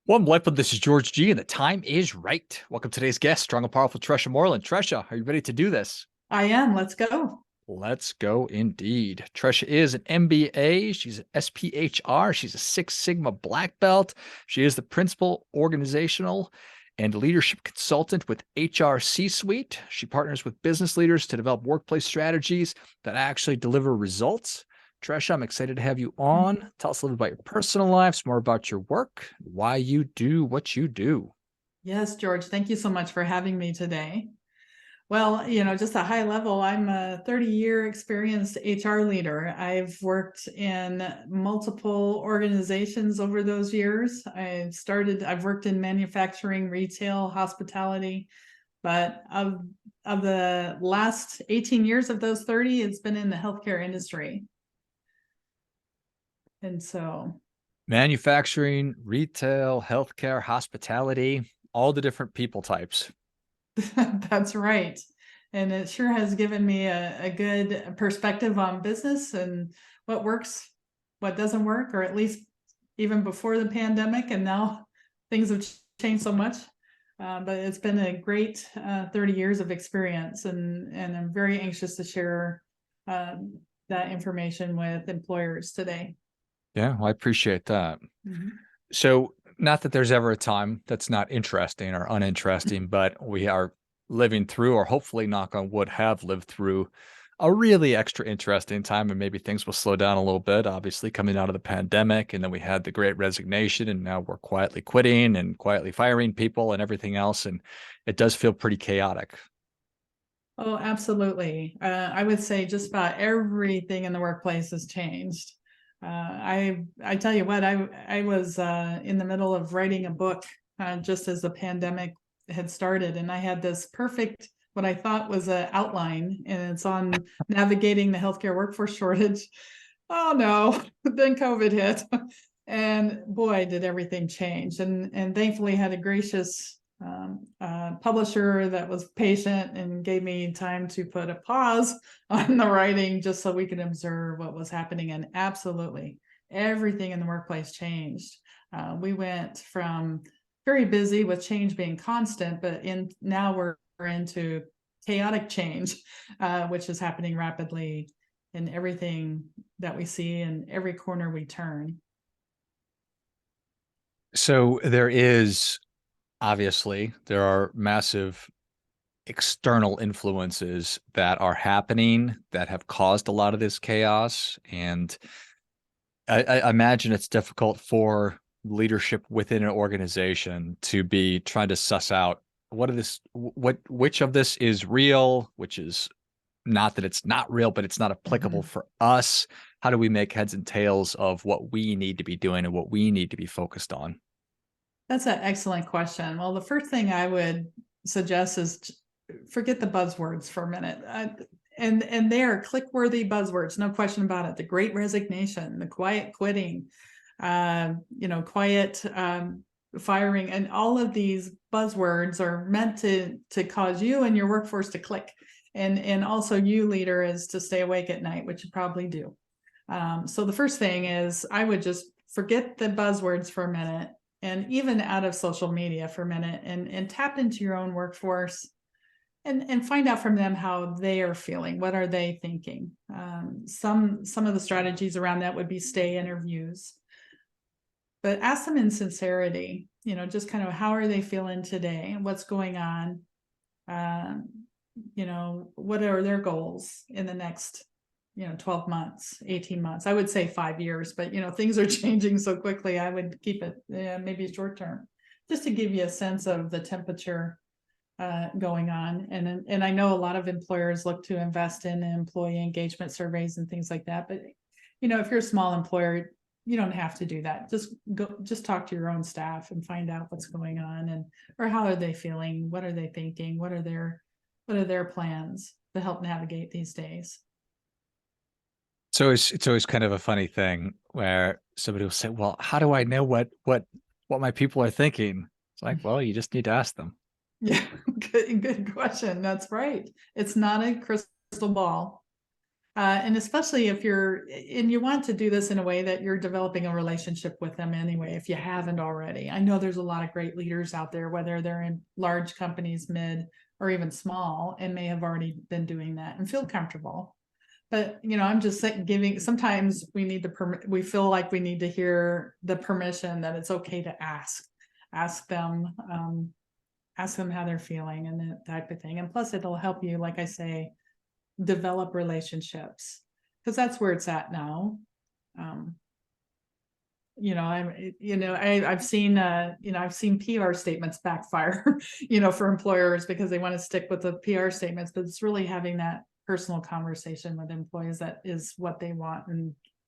Welcome, LifeBlood. This is George G, and the time is right. Welcome to today's guest, strong and powerful Tresha Moreland. Tresha, are you ready to do this? I am. Let's go. Let's go indeed. Tresha is an MBA. She's an SPHR. She's a Six Sigma black belt. She is the principal organizational and leadership consultant with HR C-Suite. She partners with business leaders to develop workplace strategies that actually deliver results. Tresha, I'm excited to have you on. Tell us a little about your personal life, more about your work, why you do what you do. Yes, George, thank you so much for having me today. Well, just a high level, I'm a 30-year experienced HR leader. I've worked in multiple organizations over those years. I've worked in manufacturing, retail, hospitality, but of the last 18 years of those 30, it's been in the healthcare industry. And so Manufacturing, retail, healthcare, hospitality, all the different people types. That's right. And it sure has given me a good perspective on business and what works, what doesn't work, or at least even before the pandemic. And now things have changed so much. But it's been a great 30 years of experience, and I'm very anxious to share that information with employers today. Yeah, well, I appreciate that. Mhm. So, not that there's ever a time that's not interesting or uninteresting, but we are living through, or hopefully, knock on wood, have lived through a really extra interesting time, and maybe things will slow down a little bit. Obviously, coming out of the pandemic, and then we had the great resignation, and now we're quietly quitting and quietly firing people and everything else. And it does feel pretty chaotic. Oh, absolutely. I would say just about everything in the workplace has changed. I tell you what, I was in the middle of writing a book just as the pandemic had started, and I had this perfect what I thought was an outline, and it's on navigating the healthcare workforce shortage. Oh no, then COVID hit, and boy, did everything change. And thankfully had a gracious publisher that was patient and gave me time to put a pause on the writing just so we could observe what was happening. And absolutely everything in the workplace changed. We went from very busy with change being constant, but now we're into chaotic change, which is happening rapidly in everything that we see and every corner we turn. So, there are massive external influences that are happening that have caused a lot of this chaos. And I imagine it's difficult for leadership within an organization to be trying to suss out which of this is real, which is not that it's not real, but it's not applicable Mhm. for us. How do we make heads and tails of what we need to be doing and what we need to be focused on? That's an excellent question. Well, the first thing I would suggest is forget the buzzwords for a minute. And they are click-worthy buzzwords, no question about it. The Great Resignation, the quiet quitting, quiet firing, and all of these buzzwords are meant to cause you and your workforce to click, and also you, leader, is to stay awake at night, which you probably do. So the first thing is I would just forget the buzzwords for a minute, and even out of social media for a minute, and tap into your own workforce and find out from them how they are feeling. What are they thinking? Some of the strategies around that would be stay interviews, but ask them in sincerity, just kind of how are they feeling today? What's going on? Um, what are their goals in the next 12 months, 18 months? I would say 5 years, but things are changing so quickly. I would keep it maybe short term, just to give you a sense of the temperature going on. And I know a lot of employers look to invest in employee engagement surveys and things like that, but if you're a small employer, you don't have to do that. Just talk to your own staff and find out what's going on, and or how are they feeling, what are they thinking, what are their plans to help navigate these days. So it's always kind of a funny thing where somebody will say, "Well, how do I know what my people are thinking?" It's like, well, you just need to ask them. Yeah, good question. That's right. It's not a crystal ball. And especially if you want to do this in a way that you're developing a relationship with them anyway, if you haven't already. I know there's a lot of great leaders out there, whether they're in large companies, mid, or even small, and may have already been doing that and feel comfortable. But, I'm just giving, sometimes we feel like we need to hear the permission that it's okay to ask them, how they're feeling and that type of thing. And plus it'll help you, like I say, develop relationships, because that's where it's at now. I've seen PR statements backfire, for employers because they want to stick with the PR statements, but it's really having that personal conversation with employees that is what they want,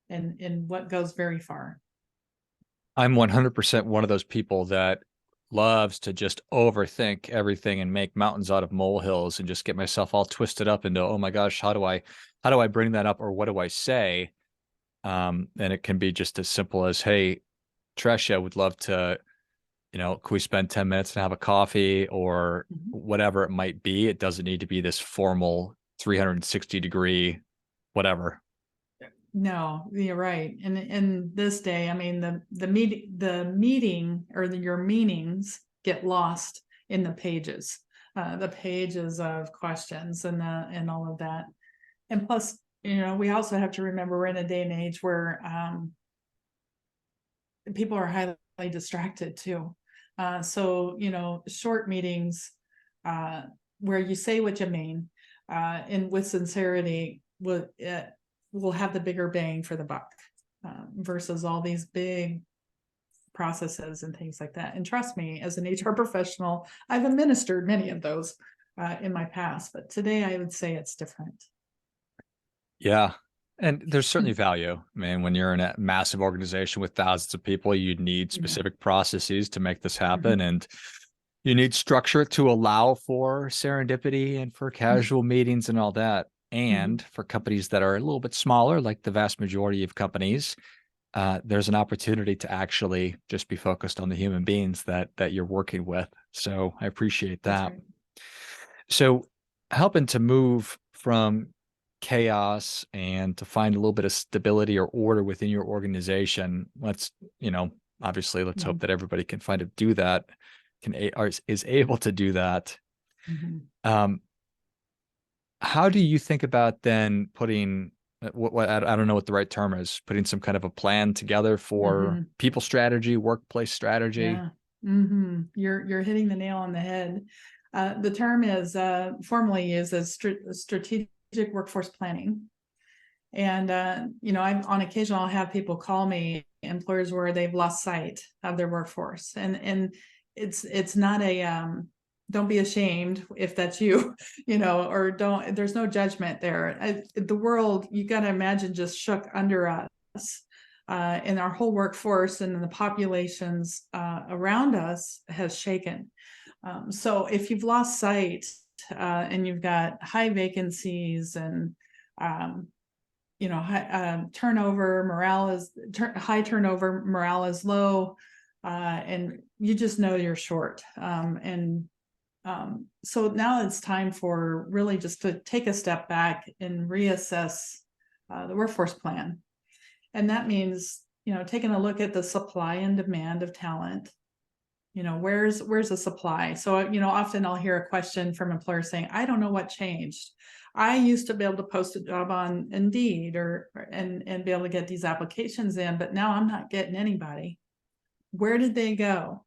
and what goes very far. I'm 100% one of those people that loves to just overthink everything and make mountains out of molehills and just get myself all twisted up into, oh my gosh, how do I bring that up, or what do I say? And it can be just as simple as, hey, Tresha, would love to, can we spend 10 minutes and have a coffee, or whatever it might be. It doesn't need to be this formal 360-degree, whatever. No, you're right. And in this day, I mean, the meeting or your meanings get lost in the pages of questions and all of that. And plus, we also have to remember we're in a day and age where people are highly distracted too. So, short meetings where you say what you mean and with sincerity will have the bigger bang for the buck versus all these big processes and things like that. And trust me, as an HR professional, I've administered many of those in my past, but today I would say it's different. Yeah. And there's certainly value. I mean, when you're in a massive organization with thousands of people, you need specific processes to make this happen. And you need structure to allow for serendipity and for casual meetings and all that. And for companies that are a little bit smaller, like the vast majority of companies, there's an opportunity to actually just be focused on the human beings that you're working with. So I appreciate that. Right. So helping to move from chaos and to find a little bit of stability or order within your organization. Obviously let's hope that everybody can find to do that, is able to do that. How do you think about then putting what I don't know what the right term is, putting some kind of a plan together for people strategy, workplace strategy? Yeah. You're hitting the nail on the head. The term is formally used as strategic workforce planning. And, on occasion, I'll have people call me, employers where they've lost sight of their workforce. And it's not don't be ashamed if that's you, or there's no judgment there. The world, you got to imagine, just shook under us. And our whole workforce and the populations around us has shaken. So if you've lost sight and you've got high vacancies and high turnover, high turnover, morale is low, and you just know you're short. So now it's time for really just to take a step back and reassess the workforce plan. And that means, taking a look at the supply and demand of talent. Where's the supply? So, often I'll hear a question from employers saying, I don't know what changed. I used to be able to post a job on Indeed and be able to get these applications in, but now I'm not getting anybody. Where did they go?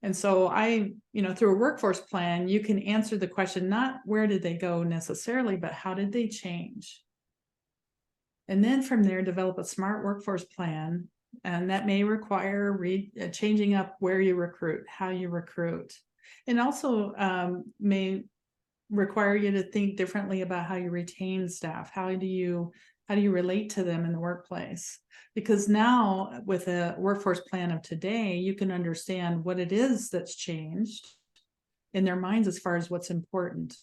And so through a workforce plan, you can answer the question, not where did they go necessarily, but how did they change? And then from there, develop a smart workforce plan. And that may require changing up where you recruit, how you recruit, and also may require you to think differently about how you retain staff. How do you relate to them in the workplace? Because now with a workforce plan of today, you can understand what it is that's changed in their minds as far as what's important.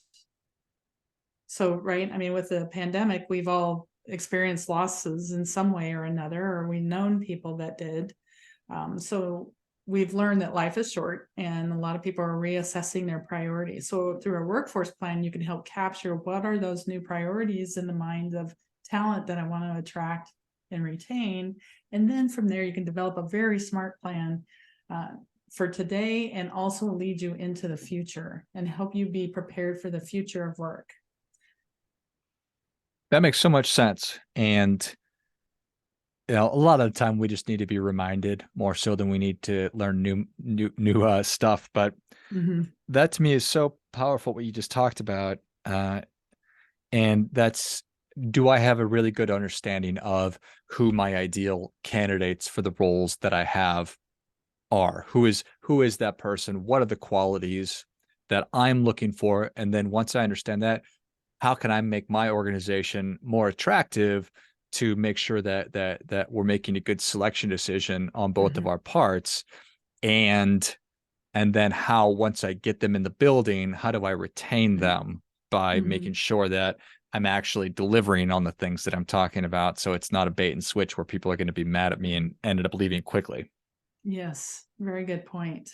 So, right, I mean, with the pandemic, we've all experienced losses in some way or another, or we've known people that did. So we've learned that life is short and a lot of people are reassessing their priorities. So through a workforce plan, you can help capture what are those new priorities in the minds of talent that I want to attract and retain. And then from there, you can develop a very smart plan for today, and also lead you into the future and help you be prepared for the future of work. That makes so much sense. And a lot of the time we just need to be reminded more so than we need to learn new stuff. But Mhm. that to me is so powerful what you just talked about. And that's, do I have a really good understanding of who my ideal candidates for the roles that I have are? Who is that person? What are the qualities that I'm looking for? And then once I understand that, how can I make my organization more attractive to make sure that we're making a good selection decision on both of Mhm. our parts? And then how, once I get them in the building, how do I retain them by making Mhm. sure that I'm actually delivering on the things that I'm talking about, so it's not a bait and switch where people are going to be mad at me and ended up leaving quickly. Yes, very good point.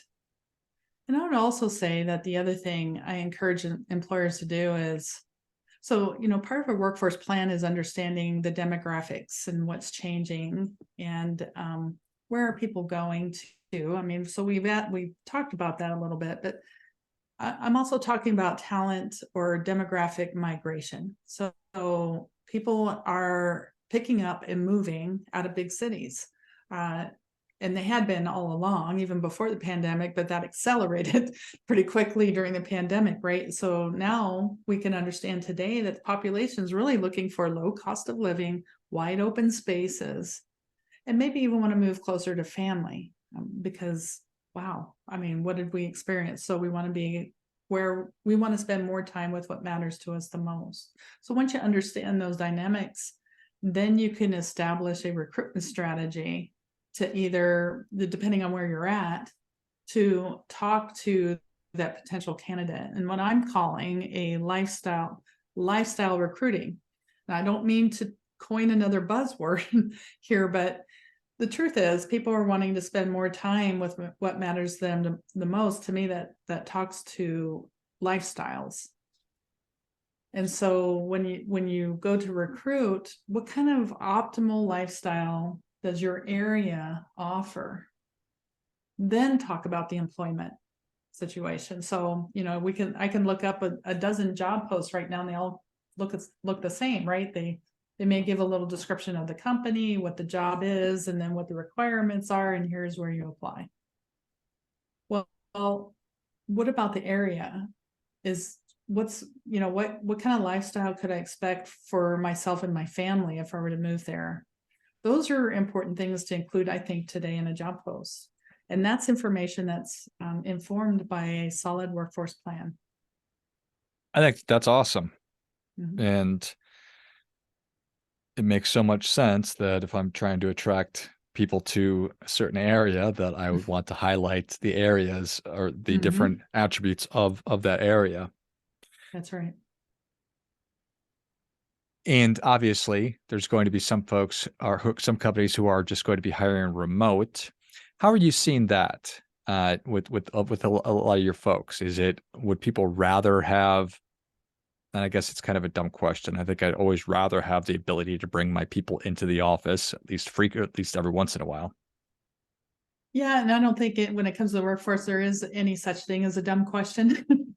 And I would also say that the other thing I encourage employers to do is, so, part of a workforce plan is understanding the demographics and what's changing, and where are people going to. I mean, so we talked about that a little bit, but I'm also talking about talent or demographic migration. So people are picking up and moving out of big cities. Uh, and they had been all along, even before the pandemic, but that accelerated pretty quickly during the pandemic, right? So now we can understand today that the population is really looking for low cost of living, wide open spaces, and maybe even want to move closer to family, because wow, I mean, what did we experience? So we want to be where we want to spend more time with what matters to us the most. So once you understand those dynamics, then you can establish a recruitment strategy to either, depending on where you're at, to talk to that potential candidate, and what I'm calling a lifestyle recruiting. And I don't mean to coin another buzzword here, but the truth is people are wanting to spend more time with what matters to them the most. To me, that talks to lifestyles. And so when you go to recruit, what kind of optimal lifestyle does your area offer? Then talk about the employment situation. So, I can look up a dozen job posts right now, and they all look the same, right? They may give a little description of the company, what the job is, and then what the requirements are, and here's where you apply. Well, what about the area? What kind of lifestyle could I expect for myself and my family if I were to move there? Those are important things to include, I think, today in a job post. And that's information that's informed by a solid workforce plan. I think that's awesome. Mhm. And it makes so much sense that if I'm trying to attract people to a certain area, that I would want to highlight the areas or the different Mhm. attributes of that area. That's right. And obviously, there's going to be some folks or some companies who are just going to be hiring remote. How are you seeing that with a lot of your folks? Would people rather have? And I guess it's kind of a dumb question. I think I'd always rather have the ability to bring my people into the office at least every once in a while. Yeah, and I don't think when it comes to the workforce, there is any such thing as a dumb question,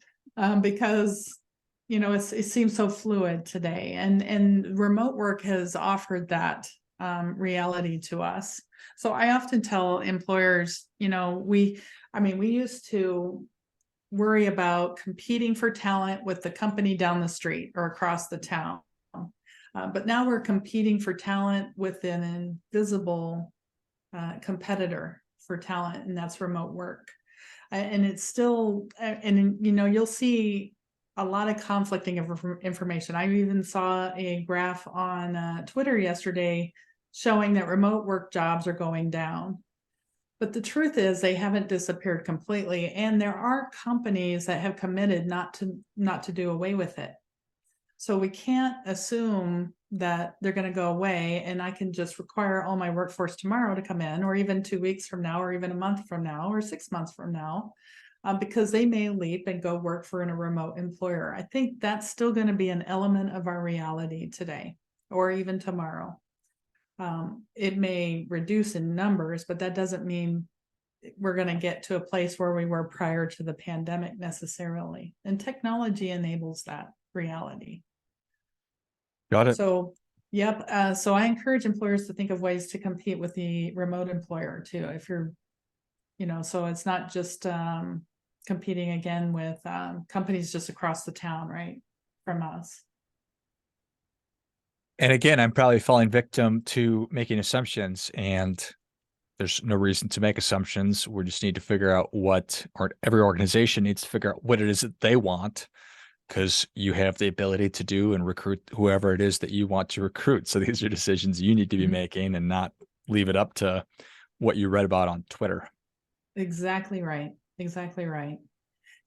because it seems so fluid today, and remote work has offered that reality to us. So I often tell employers, we used to worry about competing for talent with the company down the street or across the town. But now we're competing for talent with an invisible competitor for talent, and that's remote work. And it's still, and you'll see a lot of conflicting information. I even saw a graph on Twitter yesterday showing that remote work jobs are going down. But the truth is they haven't disappeared completely, and there are companies that have committed not to do away with it. So we can't assume that they're going to go away and I can just require all my workforce tomorrow to come in, or even 2 weeks from now, or even a month from now, or 6 months from now, because they may leap and go work for a remote employer. I think that's still going to be an element of our reality today. or even tomorrow. It may reduce in numbers, but that doesn't mean we're going to get to a place where we were prior to the pandemic necessarily. And technology enables that reality. Got it. So, yep. So I encourage employers to think of ways to compete with the remote employer too. If you're, so it's not just competing again with companies just across the town, right, from us. And again, I'm probably falling victim to making assumptions, and there's no reason to make assumptions. We just need to figure out or every organization needs to figure out what it is that they want, because you have the ability to do and recruit whoever it is that you want to recruit. So these are decisions you need to be making, and not leave it up to what you read about on Twitter. Exactly right. Exactly right.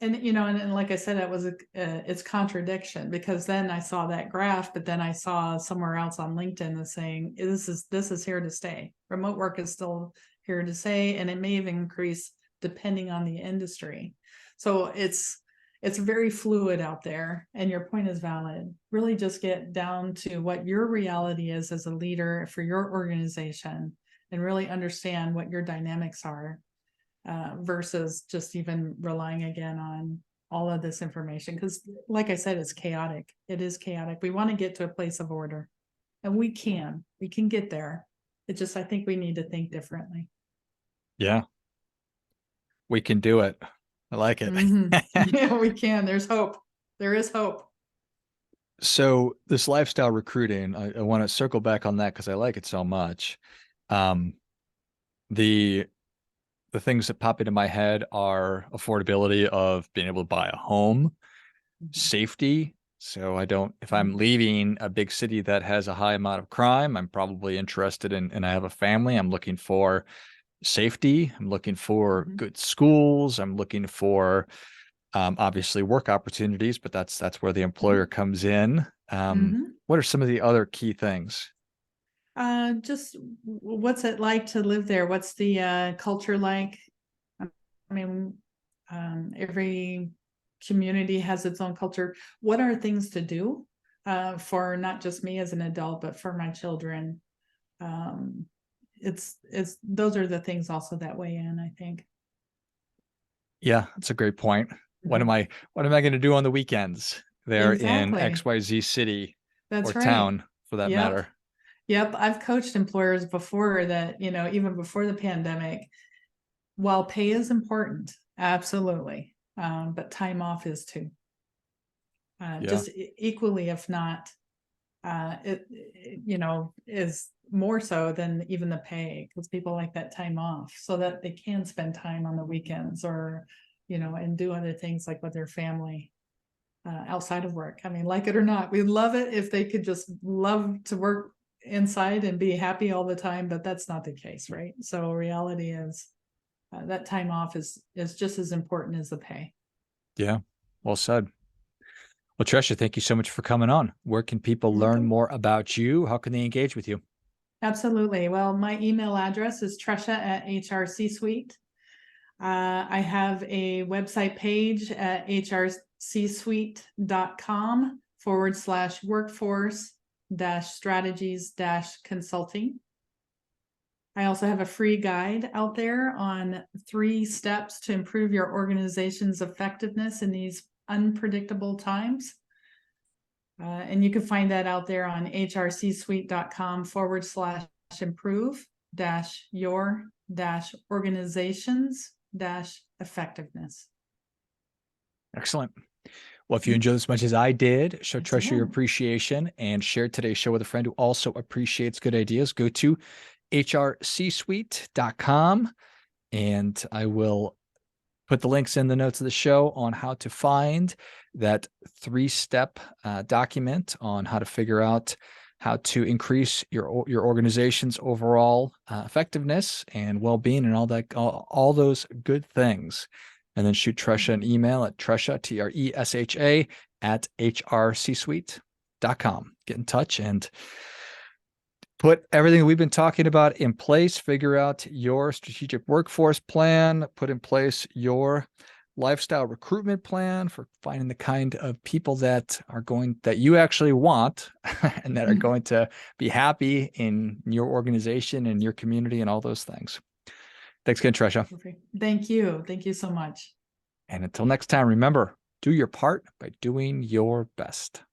And, and like I said, it was it's contradiction, because then I saw that graph, but then I saw somewhere else on LinkedIn that's saying this is here to stay. Remote work is still here to stay, and it may even increase depending on the industry. So it's very fluid out there, and your point is valid. Really just get down to what your reality is as a leader for your organization, and really understand what your dynamics are. Versus just even relying again on all of this information. Because like I said, it's chaotic. It is chaotic. We want to get to a place of order, and we can get there. It just, I think we need to think differently. Yeah. We can do it. I like it. Yeah, we can. There's hope. There is hope. So this lifestyle recruiting, I want to circle back on that because I like it so much. The things that pop into my head are affordability of being able to buy a home, safety. So if I'm leaving a big city that has a high amount of crime, I'm probably interested in, and I have a family, I'm looking for safety. I'm looking for good schools. I'm looking for, obviously, work opportunities, but that's where the employer comes in. What are some of the other key things? Just what's it like to live there? What's the culture like? I mean, every community has its own culture. What are things to do for not just me as an adult, but for my children? It's those are the things also that weigh in, I think. Yeah, that's a great point. What am I going to do on the weekends there in Exactly. XYZ city That's or right. town, for that matter? Yep. I've coached employers before that, even before the pandemic, while pay is important, absolutely. But time off is too. Just equally, if not, it is more so than even the pay, because people like that time off so that they can spend time on the weekends, or, and do other things like with their family outside of work. I mean, like it or not, we'd love it if they could just love to work inside and be happy all the time, but that's not the case, right? So reality is that time off is just as important as the pay. Yeah, well said. Well, Tresha, thank you so much for coming on. Where can people learn more about you? How can they engage with you? Absolutely. Well, my email address is Tresha@HRC-Suite. I have a website page at hrcsuite.com/workforce-strategies-consulting. I also have a free guide out there on 3 steps to improve your organization's effectiveness in these unpredictable times. And you can find that out there on hrcsuite.com/improve-your-organizations-effectiveness. Excellent. Well, if you enjoyed as much as I did, show Tresha your appreciation and share today's show with a friend who also appreciates good ideas. Go to hrcsuite.com, and I will put the links in the notes of the show on how to find that 3-step document on how to figure out how to increase your organization's overall effectiveness and well-being and all those good things. And then shoot Tresha an email at Tresha, Tresha, at hrcsuite.com. Get in touch and put everything we've been talking about in place. Figure out your strategic workforce plan, put in place your lifestyle recruitment plan for finding the kind of people that you actually want and that are going to be happy in your organization and your community and all those things. Thanks again, Tresha. Perfect. Thank you. Thank you so much. And until next time, remember, do your part by doing your best.